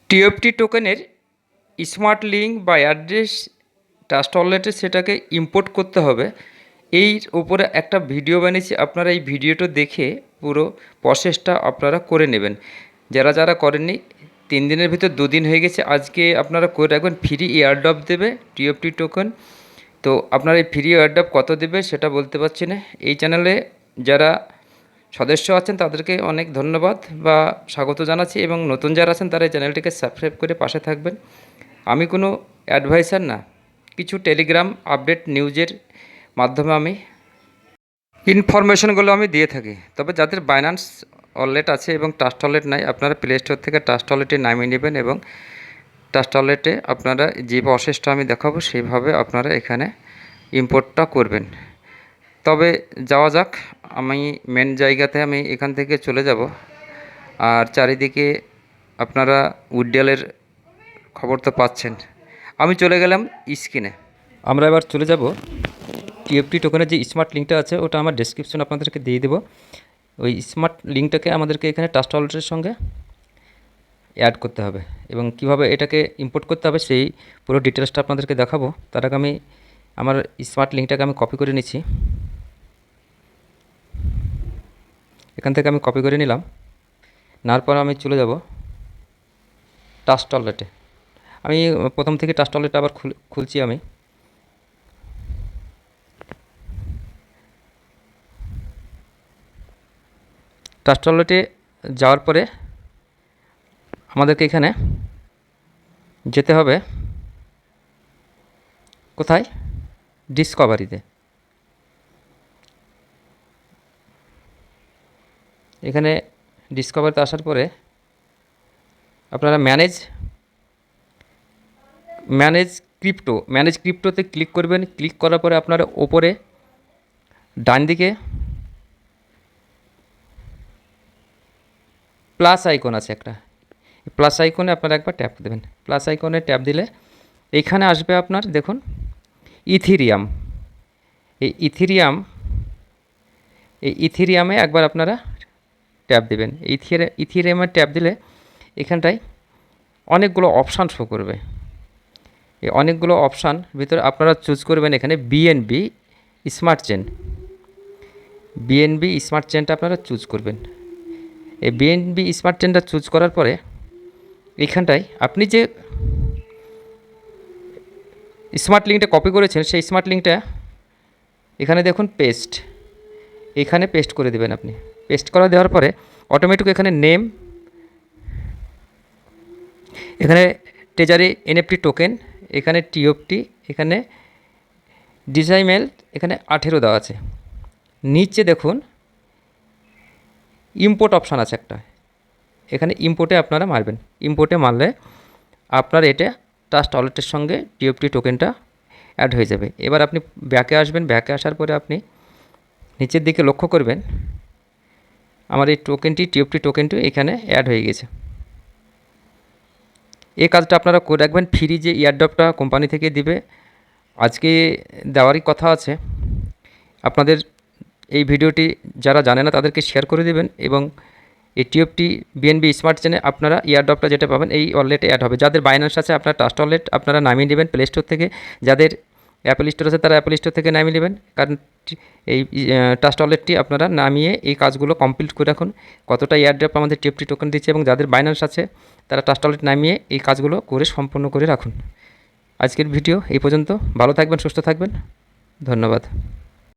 TFT টোকেনের smart link বা address trust ওয়ালেটে সেটাকে ইম্পোর্ট করতে হবে। এই উপরে একটা ভিডিও বানিয়েছি, আপনারা এই ভিডিওটা দেখে পুরো প্রসেসটা আপনারা করে নেবেন। যারা যারা করেননি, 3 দিনের ভিতর 2 দিন হয়ে গেছে, আজকে আপনারা করে রাখবেন। ফ্রি এয়ারড্রপ দেবে টিএফটি টোকেন। তো আপনারা এই ফ্রি এয়ারড্রপ কত দেবে সেটা বলতে পারছি না। এই চ্যানেলে যারা সদস্য আছেন তাদেরকে অনেক ধন্যবাদ বা স্বাগত জানাচ্ছি, এবং নতুন যারা আছেন তারা এই চ্যানেলটিকে সাবস্ক্রাইব করে পাশে থাকবেন। আমি কোনো অ্যাডভাইসার না, কিছু টেলিগ্রাম আপডেট নিউজের মাধ্যমে আমি ইনফরমেশনগুলো আমি দিয়ে থাকি। তবে যাদের বাইন্যান্স ওয়ালেট আছে এবং ট্রাস্ট ওয়ালেট নাই, আপনারা প্লে স্টোর থেকে ট্রাস্ট ওয়ালেটে নামিয়ে নেবেন এবং ট্রাস্ট ওয়ালেটে আপনারা যে প্রসেসটা আমি দেখাবো সেইভাবে আপনারা এখানে ইম্পোর্টটা করবেন। তবে যাওয়া যাক, আমি মেন জায়গাতে আমি এখান থেকে চলে যাব। আর চারিদিকে আপনারা উইথড্রয়ালের খবর তো পাচ্ছেন। আমি চলে গেলাম স্ক্রিনে। আমরা এবার চলে যাব টিএফটি টোকেনের যে স্মার্ট লিঙ্কটা আছে ওটা আমার ডেসক্রিপশন আপনাদেরকে দিয়ে দেবো। ওই স্মার্ট লিঙ্কটাকে আমাদেরকে এখানে ট্রাস্ট ওয়ালেটের সঙ্গে অ্যাড করতে হবে এবং কিভাবে এটাকে ইম্পোর্ট করতে হবে সেই পুরো ডিটেলসটা আপনাদেরকে দেখাবো। তার আগে আমি আমার স্মার্ট লিঙ্কটাকে আমি কপি করে নিচ্ছি। এখান থেকে আমি কপি করে নিলাম। নেওয়ার পর আমি চলে যাব ট্রাস্ট ওয়ালেটে। আমি প্রথম থেকে ট্রাস্ট ওয়ালেটটা আবার খুলছি। আমি ট্রাস্ট ওয়ালেটে যাওয়ার পরে আমাদেরকে এখানে যেতে হবে কোথায়, ডিসকভারিতে। এখানে ডিসকভারিতে আসার পরে আপনারা ম্যানেজ ক্রিপ্টোতে ক্লিক করবেন। ক্লিক করার পরে আপনারা ওপরে ডান দিকে প্লাস আইকন আছে একটা, প্লাস আইকনে আপনারা একবার ট্যাপ দেবেন। প্লাস আইকনে ট্যাপ দিলে এইখানে আসবে আপনার, দেখুন ইথিরিয়াম। এই ইথিরিয়ামে একবার আপনারা ট্যাপ দেবেন। ইথিরিয়ামে ট্যাপ দিলে এখানটায় অনেকগুলো অপশান শো করবে। এই অনেকগুলো অপশান ভিতরে আপনারা চুজ করবেন এখানে বিএনবি স্মার্ট চেনটা আপনারা চুজ করবেন। এই বিএনবি স্মার্ট চেনটা চুজ করার পরে এইখানটায় আপনি যে স্মার্ট লিঙ্কটা কপি করেছেন সেই স্মার্ট লিঙ্কটা এখানে দেখুন এখানে পেস্ট করে দেবেন। আপনি পেস্ট করা দেওয়ার পরে অটোমেটিক এখানে নেম, এখানে ট্রেজারি এনএফটি টোকেন, এখানে টিএফটি, এখানে ডিসাইমেল, এখানে 18 দেওয়া আছে। নিচে দেখুন ইম্পোর্ট অপশান আছে একটা, এখানে ইম্পোর্টে আপনারা মারবেন। ইম্পোর্টে মারলে আপনার এটা ট্রাস্ট ওয়ালেটের সঙ্গে টিএফটি টোকেনটা অ্যাড হয়ে যাবে। এবার আপনি ব্যাকে আসবেন। ব্যাকে আসার পরে আপনি নিচের দিকে লক্ষ্য করবেন আমার এই টিএফটি টোকেনটি এখানে অ্যাড হয়ে গেছে। এই কাজটা আপনারা করে রাখবেন। ফ্রি যে এয়ারড্রপটা কোম্পানি থেকে দিবে, আজকে দেওয়ারই কথা আছে। আপনাদের এই ভিডিওটি যারা জানে না তাদেরকে শেয়ার করে দেবেন এবং এই টিএফটি বিএনবি স্মার্ট চেনে আপনারা এয়ারড্রপটা যেটা পাবেন এই ওয়ালেটে অ্যাড হবে। যাদের বাইন্যান্স আছে আপনারা ট্রাস্ট ওয়ালেট আপনারা নামিয়ে নেবেন প্লে স্টোর থেকে। যাদের অ্যাপল স্টোর আছে তারা অ্যাপল স্টোর থেকে নামিয়ে নেবেন, কারণ এই ট্রাস্ট ওয়ালেটটি আপনারা নামিয়ে এই কাজগুলো কমপ্লিট করে রাখুন। কতটা এয়ারড্রপ আমাদের টিএফটি টোকেন দিচ্ছে এবং যাদের বাইন্যান্স আছে তারা ট্রাস্ট ওয়ালেট নামিয়ে এই কাজগুলো করে সম্পূর্ণ করে রাখুন। আজকের ভিডিও এই পর্যন্ত। ভালো থাকবেন, সুস্থ থাকবেন, ধন্যবাদ।